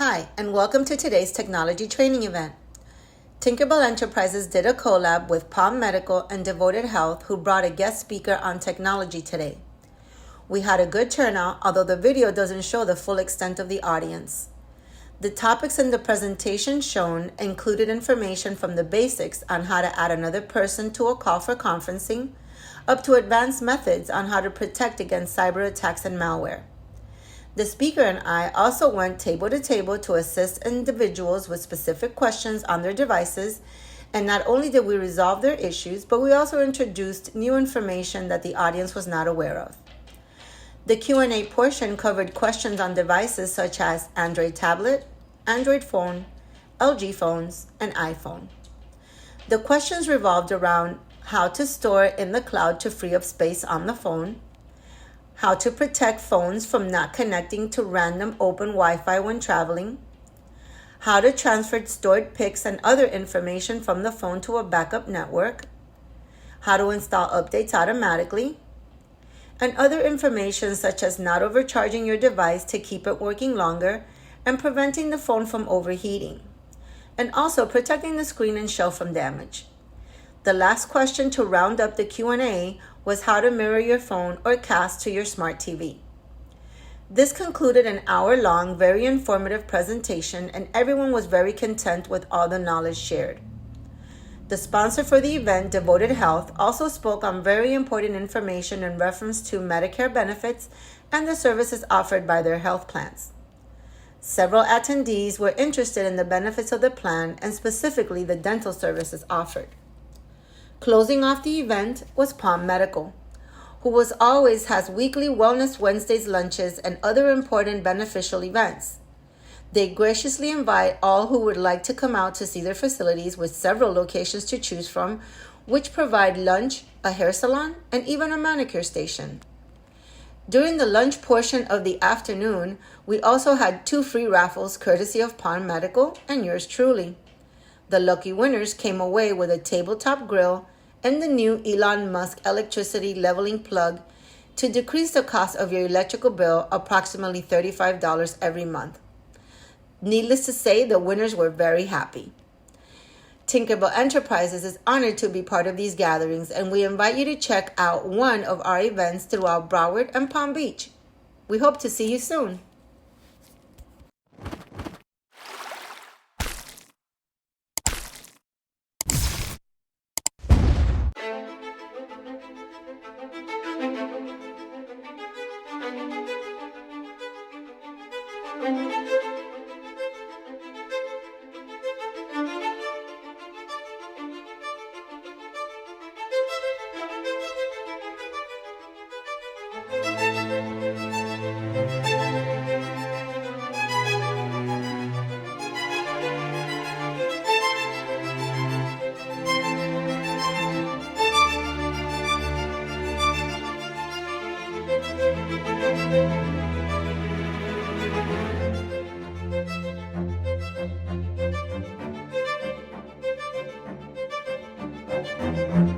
Hi, and welcome to today's technology training event. Tinkerbell Enterprises did a collab with Palm Medical and Devoted Health, who brought a guest speaker on technology today. We had a good turnout, although the video doesn't show the full extent of the audience. The topics in the presentation shown included information from the basics on how to add another person to a call for conferencing, up to advanced methods on how to protect against cyber attacks and malware. The speaker and I also went table to table to assist individuals with specific questions on their devices, and not only did we resolve their issues, but we also introduced new information that the audience was not aware of. The Q&A portion covered questions on devices such as Android tablet, Android phone, LG phones, and iPhone. The questions revolved around how to store in the cloud to free up space on the phone, how to protect phones from not connecting to random open Wi-Fi when traveling, how to transfer stored pics and other information from the phone to a backup network, how to install updates automatically, and other information such as not overcharging your device to keep it working longer and preventing the phone from overheating, and also protecting the screen and shell from damage. The last question to round up the Q&A was how to mirror your phone or cast to your smart TV. This concluded an hour-long, very informative presentation, and everyone was very content with all the knowledge shared. The sponsor for the event, Devoted Health, also spoke on very important information in reference to Medicare benefits and the services offered by their health plans. Several attendees were interested in the benefits of the plan and specifically the dental services offered. Closing off the event was Palm Medical, who always has weekly Wellness Wednesdays lunches and other important beneficial events. They graciously invite all who would like to come out to see their facilities, with several locations to choose from, which provide lunch, a hair salon, and even a manicure station. During the lunch portion of the afternoon, we also had 2 free raffles courtesy of Palm Medical and yours truly. The lucky winners came away with a tabletop grill and the new Elon Musk electricity leveling plug to decrease the cost of your electrical bill approximately $35 every month. Needless to say, the winners were very happy. Tinkerbell Enterprises is honored to be part of these gatherings, and we invite you to check out one of our events throughout Broward and Palm Beach. We hope to see you soon. Thank you.